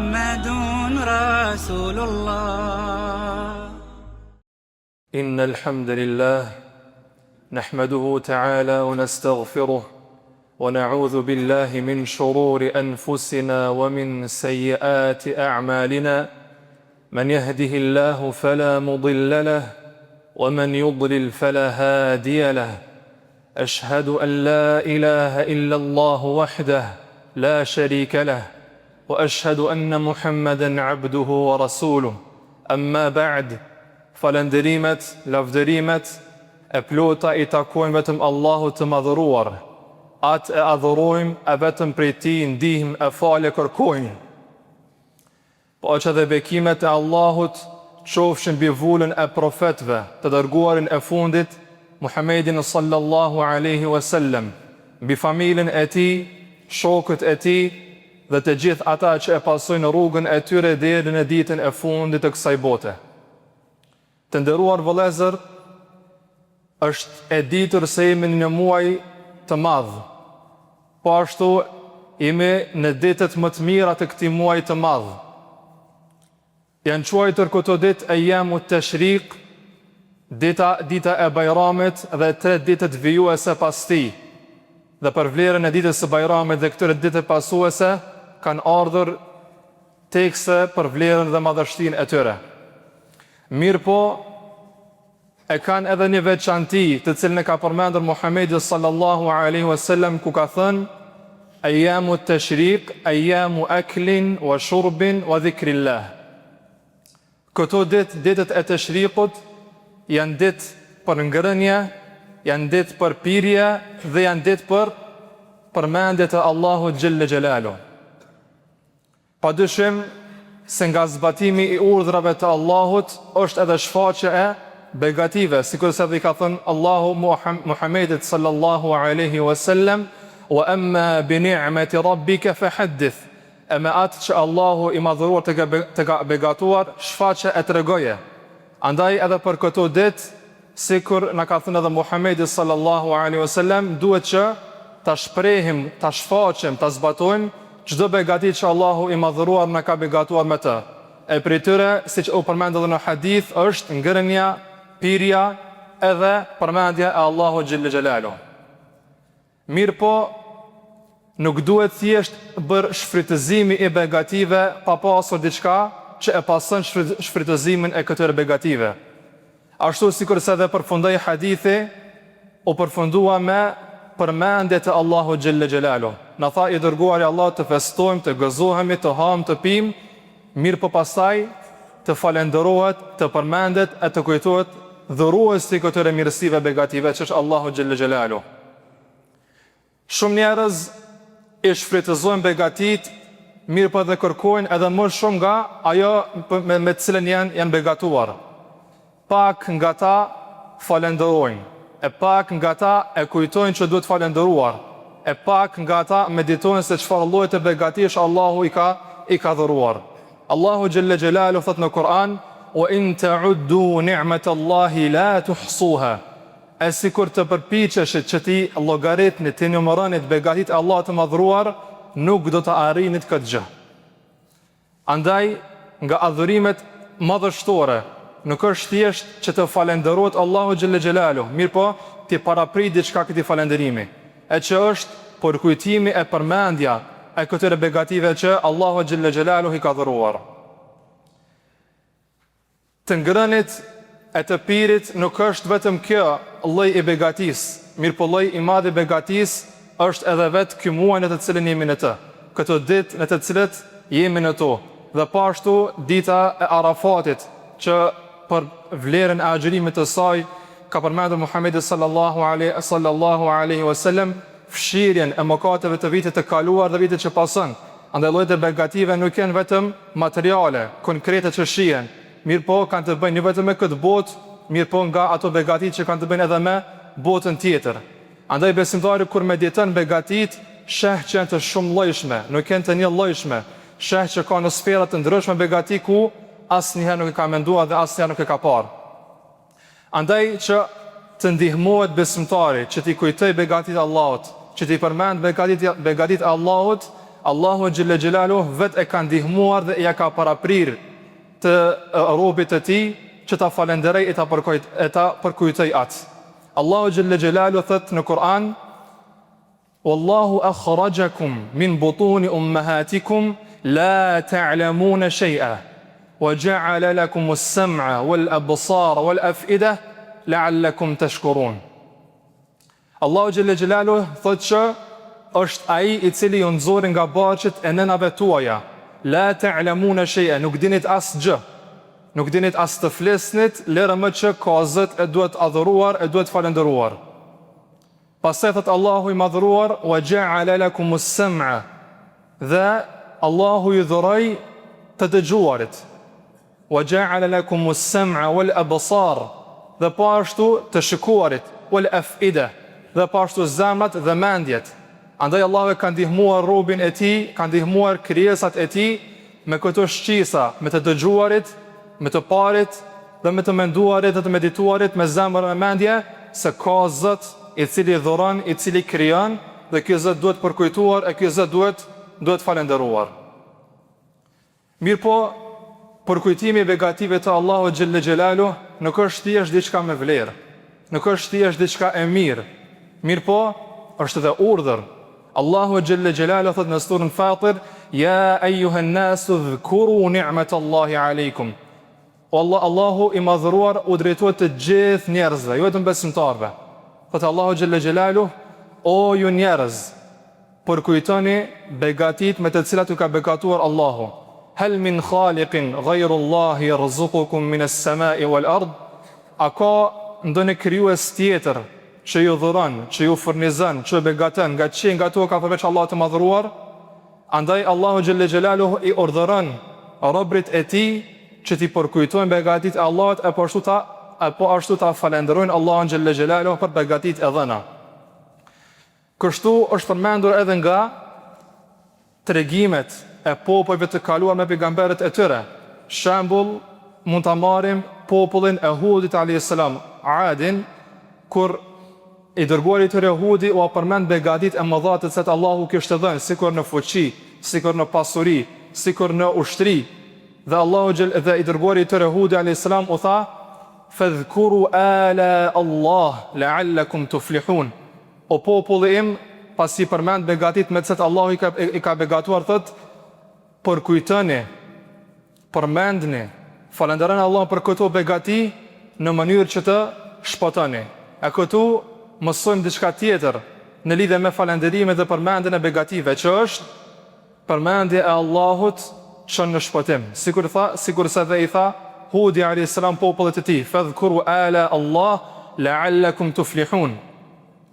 محمد رسول الله. إن الحمد لله نحمده تعالى ونستغفره ونعوذ بالله من شرور أنفسنا ومن سيئات أعمالنا من يهده الله فلا مضل له ومن يضلل فلا هادي له أشهد أن لا إله إلا الله وحده لا شريك له وأشهد أن محمدا عبده ورسوله أما بعد falenderimet, lavderimet e plota I takojnë vetëm Allahut të madhëruar. Atë e adhurojmë, e vetëm prej Tij ndihmë e falje kërkojmë. Po që dhe bekimet e Allahut qofshin mbi vullën e profetëve, të dërguarin e fundit, Muhammedin sallallahu alaihi wasallam, mbi familjen e tij, shokët e tij dhe të gjithë ata që e pasojnë rrugën e tyre deri në ditën e fundit të kësaj bote. Të nderuar vëllezër, është e ditur se jemi në një muaj të madh. Po ashtu jemi në ditët më të mira të këtij muaji të madh. Janë quajtur këto ditë Ayyamu Tashriq, dita e Bajramit dhe 3 ditët vijuese pas tij. Dhe për vlerën e ditës së Bajramit dhe këtyre ditëve pasuese kanë ardhur tekste për vlerën dhe madhështinë e tyre. Mirë po, e kanë edhe një veçanti të cilën e ka përmendur Muhammedi sallallahu alaihi wasallam, ku ka thënë Ayyamu Tashriq, ayyamu aklin wa shurbin wa dhikrillah. Këto ditët e Tashriqut janë ditë për ngrënje, janë ditë për pirje dhe janë ditë për përmendje të Allahut xhelle xhelalu. Padyshim se nga zbatimi I urdhrave të Allahut është edhe shfaqje e begative, sikur se dhe I ka thënë Allahu Muhammedit sallallahu alaihi wasallam, wa amma bi ni'mati rabbika fahaddith. E me atë që Allahu I madhëruar të ka begatuar, shfaqe e tregoje. Andaj edhe për këto ditë, sikur na ka thënë edhe Muhammedi sallallahu alaihi wasallam, duhet që ta shprehim, ta shfaqem, ta zbatojmë çdo begati që Allahu I madhëruar na ka begatuar me të. E prej tyre, siç u përmend edhe në hadith, është ngrënia, pirja edhe përmendja e Allahu xhelle xhelalu. Mirë po, nuk duhet thjesht bërë shfrytëzimi I begative pa pasur diçka që e pason shfrytëzimin e këtyre begative. Ashtu sikur se dhe përfundoi hadithi, u përfundua me përmendje të Allahu xhelle xhelalu. Na tha I dërguari Allah të festojmë, të gëzohemi, të ham, të pim, mirë po pastaj të falenderohet, të përmendet e të kujtohet dhuruesi këtyre mirësive begative që është Allahu xhelle xhelalu. Shumë njerëz I shfrytëzojnë begatit, mirë po dhe kërkojnë edhe më shumë nga ajo me cilën janë begatuar. Pak nga ta falenderojnë, e pak nga ta e kujtojnë që duhet falenderuar, e pak nga ta meditojnë se çfarë lloji të begatish Allahu I ka dhuruar. Allahu xhelle xhelalu thot në Kur'an, wa in ta'uddu ni'matallahi la tuhsuha. E sikur të përpiqeshit që ti llogaritni, të numëronit begatit Allah të madhruar, nuk do të arrinit këtë gjë. Andaj, nga adhurimet madhështore, nuk është thjesht që të falenderohet Allahu xhelle xhelalu, mirë po ti paraprit diçka këtij falenderimi, e që është përkujtimi e përmendja e këtyre begative që Allahu xhelle xhelalu I ka dhuruar. Të ngrënit e të pirit nuk është vetëm kjo lloj I begatis, mirë po lloji I madh I begatis është edhe vetë ky muaj në të cilin jemi në të, këto ditë në të cilat jemi në to, dhe pashtu dita e Arafatit, që për vlerën e agjërimit të saj ka përmendur Muhammedi sallallahu alaihi wasallam fshirjen e mëkateve të vitit të kaluar dhe vitit që pason. Andaj llojet e begative nuk janë vetëm materiale, konkrete që shihen, mirë po kanë të bëjnë vetëm me këtë botë, mirë po nga ato begatit që kanë të bëjnë edhe me botën tjetër. Andaj besimtari kur mediton begatit, sheh që janë të shumë llojshme, nuk janë të një llojshme, sheh që ka në sfera të ndryshme begati ku asnjëherë nuk e ka menduar dhe asnjëherë nuk e ka parë. Andaj që të ndihmohet besimtari që t'i kujtoj begatit Allahut, që t'i përmend begatit Allahut, Allahu xhelle xhelalu vet e ka ndihmuar dhe ja ka paraprir të robit të tij që ta falenderoj e ta përkujtoj atë. Allahu xhelle xhelalu thot në Kur'an: Wallahu akhrajakum min butuni ummahatikum la ta'lamuna shay'a wa ja'ala lakum as-sam'a wal absara wal af'ida la'allakum tashkurun. Allahu xhelle xhelalu thot që është ai i cili ju nxori nga barqet e nënave tuaja. La ta'lamuna shay'a, nuk dinit asgjë. Nuk dinit as të flesnit, lërë më që kozët e duhet adhuruar, e duhet falenderuar. Pastaj thot Allahu i madhruar: wa ja'ala lakum as-sam'a, dhe Allahu ju dhuroi të dëgjuarit. Wa ja'ala lakum as-sam'a wal absar, dhe po ashtu të shikuarit, wal af'ida, dhe po ashtu zemrat dhe mendjet. Andaj Allahu e ka ndihmuar robin e tij, ka ndihmuar krijesat e tij me këto shqisa, me të dëgjuarit, me të parit dhe me të menduarit dhe të medituarit me zemër e mendje, se ka Zot i cili dhuron, i cili krijon, dhe ky Zot duhet përkujtuar, e ky Zot duhet falenderuar. Mirë po, përkujtimi i begative të Allahu xhelle xhelalu nuk është thjesht diçka me vlerë, nuk është thjesht diçka e mirë. Mirë po, është edhe urdhër. Allahu xhelle xhelalu thot në surën Fatir: Ya ayyuhan nasu dhkuru ni'matallahi alaykum. Allahu i madhruar u drejtohet të gjithë njerëzve, jo vetëm besimtarve. Thot Allahu xhelle xhelalu: O ju njerëz, përkujtoni begatit me të cilat ju ka begatuar Allahu. Hal min khaliqin ghayru Allahi yarzuqukum min as-sama'i wal ard? A ka ndonjë krijues tjetër që ju dhuron, që ju furnizon, që begaton nga çë nga toka përveç Allahut të madhruar? Andaj Allahu xhelle xhelalu i urdhëron robrit e tij që ti përkujtojnë begatit e Allahut, po ashtu ta falenderojnë Allahun xhelle xhelalu për begatit e dhëna. Kështu është përmendur edhe nga tregimet e popujve të kaluar me pejgamberët e tyre. Shembull, mund ta marrim popullin e Hudit alayhis salam, Adin, kur i dërguari i tyre Hudi u përmend begatit e mëdha të cilat Allahu kishte dhënë, sikur në fuqi, sikur në pasuri, sikur në ushtri. Dhe Allahu dhe i dërguari i tyre Hudi alayhis salam u tha: "Fadhkuru ala Allah la'allakum tuflihun." O populli im, pasi përmend begatit me të cilat Allahu i ka begatuar, thot: përkujtoni, përmendni, falenderoni Allahun për këto begati në mënyrë që të shpëtoni. E këtu mësojmë diçka tjetër në lidhje me falenderimin dhe përmendjen e begative, që është përmendja e Allahut çon në shpëtim. Sikur se dhe i tha Hudi alayhis salam popullit të tij: "Fadhkuru ala Allah la'allakum tuflihun."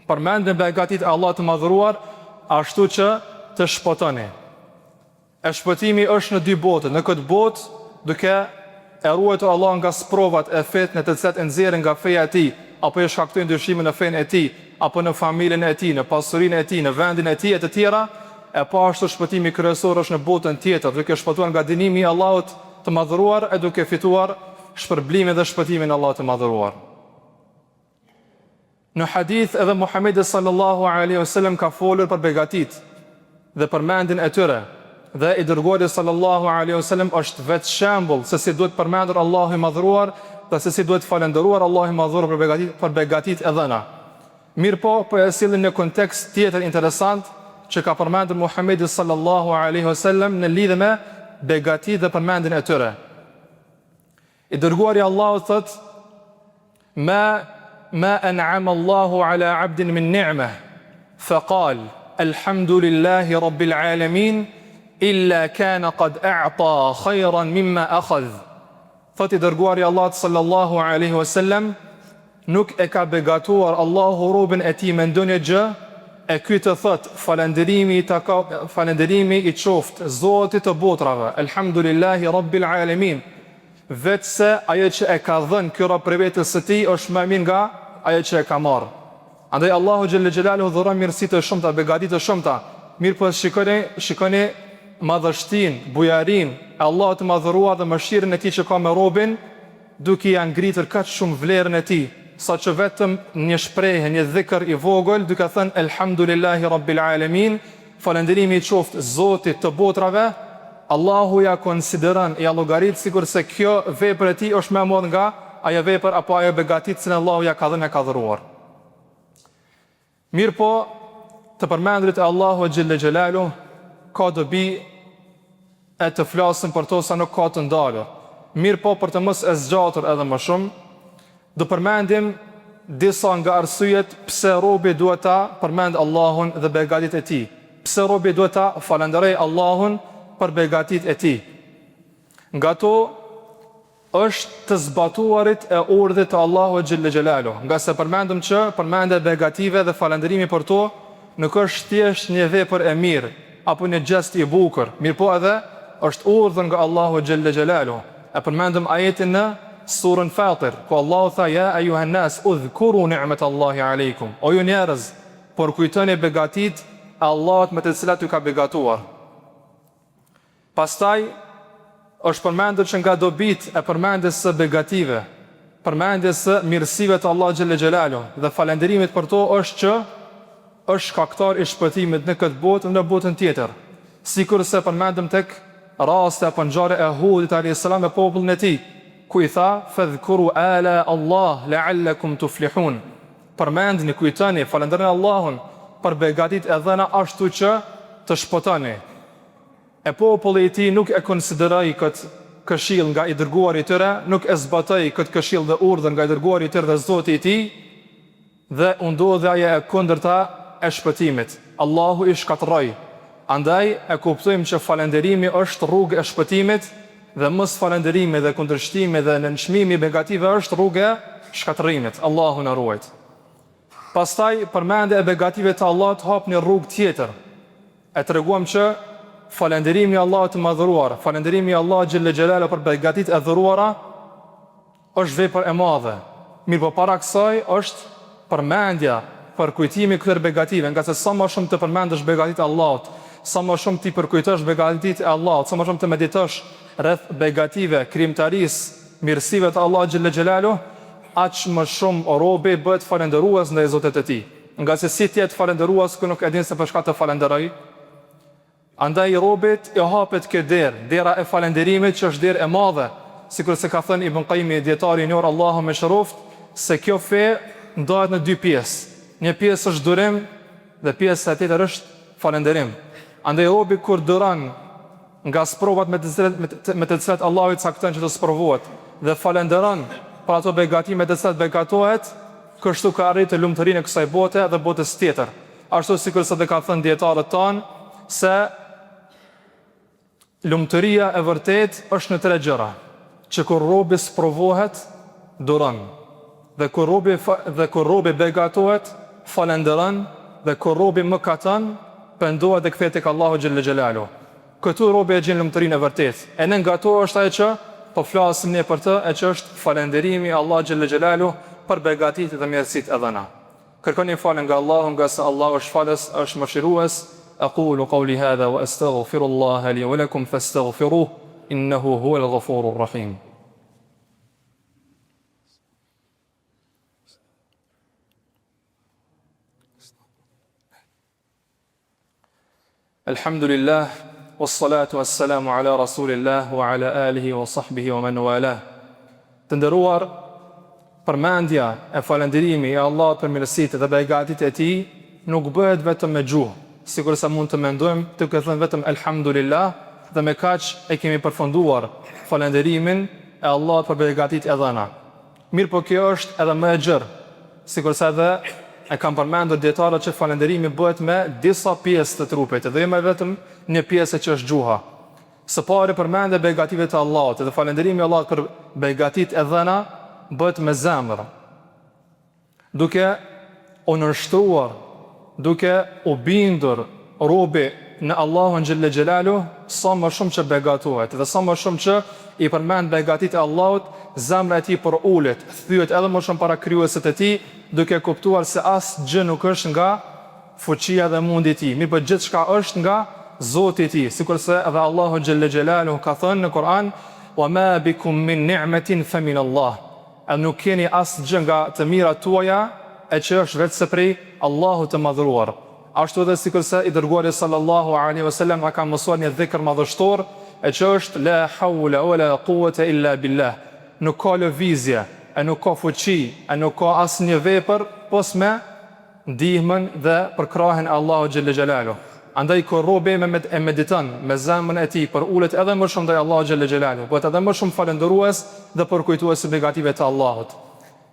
Përmendni begatit e Allahut të madhruar ashtu që të shpëtoni. E shpëtimi është në dy bote. Në këtë botë, duke e ruajtur Allah nga sprovat e fitnë të cilat e nxjerrin nga feja e tij, apo e shkaktojnë ndryshime në fenë e tij, apo në familjen e tij, në pasurinë e tij, në vendin e tij e të tjera. E po ashtu shpëtimi kryesor është në botën tjetër, duke shpëtuar nga dënimi i Allahut të madhëruar e duke fituar shpërblimin dhe shpëtimin e Allahut të madhëruar. Në hadith edhe Muhamedi sallallahu alaihi wasallam ka folur për begatit dhe përmendjen e tyre, dhe i dërguari sallallahu alaihi wasallam është vetë shembull se si duhet përmendur Allahu i madhëruar dhe se si duhet falenderuar Allahu i madhëruar për begatit e dhëna. Mirë po e sillim në kontekst tjetër interesant që ka përmendur Muhamedi sallallahu alaihi wasallam në lidhje me begatit dhe përmendjen e tyre. I dërguari Allahu thot: Ma an'ama Allahu ala 'abdin min ni'mah faqal alhamdulillahi rabbil alamin illa kana qad a'ta khayran mimma akhadh. Thot i dërguari Allahut sallallahu alaihi wasallam: nuk e ka begatuar Allahu robën e tij me ndonjë gjë, e ky të thot falenderimi i qoftë Zotit të botrave, alhamdulillahi rabbil alamin, vetëse ajo që e ka dhënë ky rob për vetes së tij është më mirë nga ajo që e ka marrë. Andaj Allahu xhelle xhelalu dhuron mirësi të shumta, begati të shumta. Mirë po shikoni madhështinë, bujarinë e Allahut të madhëruar dhe mëshirën e tij që ka me robin, duke ia ngritur kaq shumë vlerën e tij, sa që vetëm një shprehje, një dhikr i vogël, duke thënë alhamdulillahi rabbil alamin, falënderimi i qoftë Zotit të botrave, Allahu ja konsideron, ja llogarit sikur se kjo vepër e tij është më e madhe nga ajo vepër apo ajo begatit që Allahu ja ka dhënë, ka dhuruar. Mirë po, të përmendrit e Allahu xhelle xhelalu ka dobi e të flasim për to sa nuk ka të ndalur. Mirë po, për të mos e zgjatur edhe më shumë, do përmendim disa nga arsyet pse robi duhet ta përmend Allahun dhe begatit e tij. Pse robi duhet ta falënderoj Allahun për begatit e tij. Nga to është të zbatuarit e urdhit të Allahu xhelle xhelalu. Nga se përmendëm që përmendja e begative dhe falënderimi për to nuk është thjesht një vepër e mirë apo një gjest i bukur, mirë po edhe është urdhër nga Allahu xhelle xhelalu. E përmendëm ajetin në surën Fatir, ku Allahu tha: ja ayuhan nas udhkuru ni'matallahi aleikum. O ju njerëz, por kujtoni begatit e Allahut me të cilat ju ka begatuar. Pastaj është përmendur që nga dobit e përmendjes së begative, përmendjes së mirësive të Allahut xhelle xhelalu dhe falënderimit për to është që është shkaktar i shpëtimit në këtë botë dhe në botën tjetër. Sikur se përmendëm tek raste apo ngjarje e Hudit alayhis salam me popullin e tij, ku i tha: fadhkuru ala Allah la'allakum tuflihun. Përmendni, kujtoni, falënderoni Allahun për begatit e dhëna ashtu që të shpëtoni. E populli i tij nuk e konsideroi këtë këshill nga i dërguari i tyre, nuk e zbatoi këtë këshill dhe urdhër nga i dërguari i tyre dhe Zoti i tij, dhe u ndodhi ajo e kundërta e shpëtimit. Allahu i shkatërroi. Andaj e kuptojmë që falënderimi është rrugë e shpëtimit dhe mos falënderimi dhe kundërshtimi dhe nënçmimi begative është rrugë e shkatërrimit. Allahu na ruaj. Pastaj përmendja e begative të Allahut hap një rrugë tjetër. E treguam që falënderimi i Allahut të madhëruar, falënderimi i Allahut xhelle xhelalu për begatit e dhuruara është vepër e madhe. Mirë po para kësaj është përmendja për kujtimi këtyre begative, nga se sa më shumë të përmendesh begatit e Allahut, sa më shumë ti përkujtosh begatit e Allahut, sa më shumë të meditosh rreth begative, krijimtarisë, mirësive të Allahut xhelle xhelalu, aq më shumë robi bëhet falënderues ndaj Zotit të tij. Nga se si ti të falënderues kë nuk e din se për çka të falenderoj. Andaj robit i hapet këtë derë, dera e falënderimit që është derë e madhe, sikur se ka thënë Ibn Qayyim, dietari i njohur Allahu me shëroft, se kjo fe ndahet në dy pjesë. Një pjesë është durim dhe pjesa tjetër është falënderim. Andaj robi kur duron nga sprovat me të cilat Allahu i cakton që të sprovohet dhe falënderon për ato begati me të cilat begatohet, kështu ka arritur lumturinë e kësaj bote dhe botës tjetër. Ashtu sikur se ka thënë dietarët tanë se lumturia e vërtet është në tre gjëra: që kur robi sprovohet, duron, dhe kur robi begatohet, falënderon, dhe kur robi mëkaton, pendohet dhe kthehet tek Allahu xhelle xhelalu. Këtu robi e gjen lumturinë e vërtet. E në nga to është ajo që po flasim ne për të, e që është falënderimi i Allahu xhelle xhelalu për begatitë dhe mirësitë e dhëna. Kërkoni falë nga Allahu, nga se Allahu është falës, është mëshirues. أقول قولي هذا وأستغفر الله لي ولكم فاستغفروه إنه هو الغفور الرحيم. الحمد لله والصلاة والسلام على رسول الله وعلى آله وصحبه ومن والاه. Të nderuar, përmendja e falënderimi i Allahut për mirësitë dhe begatit e tij nuk bëhet vetëm me gjuhë, sikur sa mund të mendojmë të thënë vetëm elhamdulillah, dhe me kaq e kemi përfunduar falënderimin e Allahut për begatit e dhëna. Mirë po kjo është edhe më e gjerë, sikur sa edhe e kam përmendur dietarët që falënderimi bëhet me disa pjesë të trupit, dhe jo me vetëm një pjesë që është gjuha. Së pari përmendja e begative të Allahut dhe falënderimi i Allahut për begatit e dhëna bëhet me zemër, duke u nënshtruar, duke u bindur robi në Allahun xhelle xhelalu, sa më shumë që begatohet dhe sa më shumë që i përmend begatit e Allahut, zemra e tij por ulet, thyet edhe më shumë para krijuesit e tij, duke kuptuar se asgjë nuk është nga fuqia dhe mundi i tij, mirë po gjithçka është nga Zoti i tij, sikurse edhe Allahu xhelle xhelalu ka thënë në Kur'an: "Wa ma bikum min ni'matin fa min Allah." A nuk keni asgjë nga të mirat tuaja, e që është vetë se prej Allahu të madhruar. Ashtu edhe sikurse i dërguari sallallahu alaihi wasallam na ka mësuar një dhikr madhështor, e që është la hawla wala quwwata illa billah. Nuk ka lëvizje, e nuk ka fuqi, e nuk ka asnjë vepër pos me ndihmën dhe përkrahen Allahu xhelle xhelalu. Andaj kur robi e mediton me zemrën e tij, për ulet edhe më shumë ndaj Allahu xhelle xhelalu, bëhet edhe më shumë falendërues dhe përkujtues së negative të Allahut.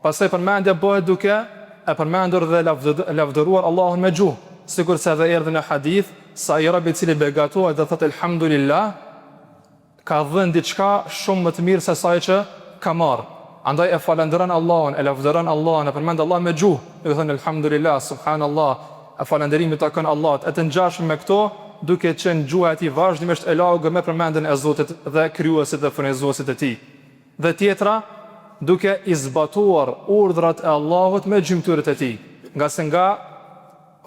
Pastaj përmendja bëhet duke e përmendur dhe lavdëruar Allahun me gjuhë, sikurse edhe erdhi në hadith sa ai robi i cili begatohet dhe thotë elhamdulillah ka dhënë diçka shumë më të mirë se sa që ka marrë. Andaj e falenderon Allahun, e lavdëron Allahun, e përmend Allah me gjuhë, duke thënë elhamdulillah, subhanallah, e falenderimi takon Allahut. E të ngjashme me këto, duke qenë gjuha e tij vazhdimisht e lagë me përmendjen e Zotit dhe krijuesit dhe furnizuesit e tij. Dhe tjetra, duke i zbatuar urdhrat e Allahut me gjymtyrët e tij. Nga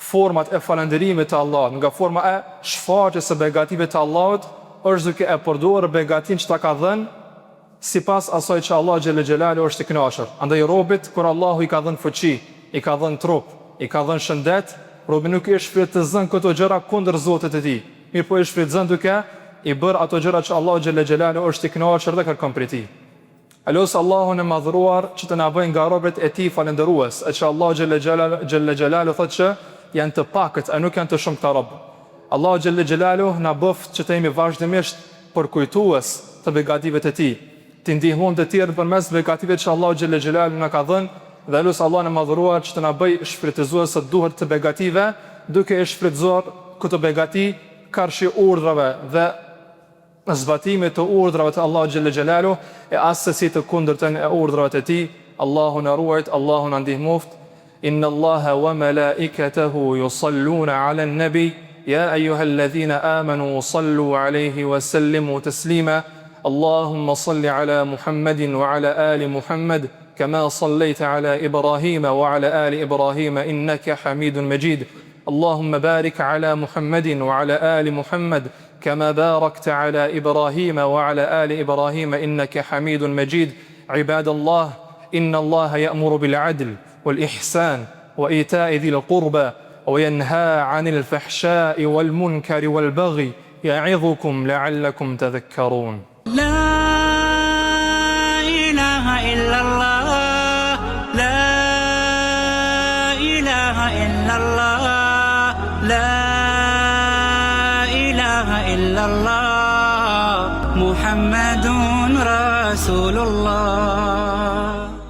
format e falenderimit të Allahut, nga forma e shfaqjes së begative të Allahut, është duke e përdorur begatin që ta ka dhënë sipas asaj që Allah xhelle xhelalu është i kënaqur. Andaj robit, kur Allahu i ka dhënë fuqi, i ka dhënë trup, i ka dhënë shëndet, robi nuk i shfrytëzon këto gjëra kundër Zotit të tij. Mirë po i shfrytëzon duke i bërë ato gjëra që Allah xhelle xhelalu është i kënaqur dhe kërkon prej tij. Alos Allahun e madhruar që të na bëjë nga robët e tij falendërues, e që Allah xhelle xhelalu thotë që janë të pakët, e nuk janë të shumë këta robë. Allah xhelle xhelalu na bëft që të jemi vazhdimisht përkujtues të begative të tij, të ndihmojmë të tjerë përmes begative që Allah xhelle xhelalu na ka dhënë, dhe lut Allahun e madhruar që të na bëj shfrytëzues të duhur të begative, duke e shfrytëzuar këto begati karshi urdhrave dhe zbatimit të urdhrave të Allah xhelle xhelalu e asesi të kundërtën e urdhrave të tij. Allahu na ruajt, Allahu na ndihmoft. Inna Allaha wa malaikatahu yusalluna 'alan nabi ya ayyuhalladhina amanu sallu 'alayhi wa sallimu taslima. Allahumma salli 'ala Muhammadin wa 'ala ali Muhammad kama sallaita 'ala Ibrahim wa 'ala ali Ibrahim innaka Hamidun Majid. Allahumma barik 'ala Muhammadin wa 'ala ali Muhammad كما باركت على إبراهيم وعلى آل إبراهيم إنك حميد مجيد. عباد الله، إن الله يأمر بالعدل والإحسان وإيتاء ذي القربى وينهى عن الفحشاء والمنكر والبغي يعظكم لعلكم تذكرون. لا إله إلا الله، لا إله إلا الله، لا إلا الله محمد رسول الله.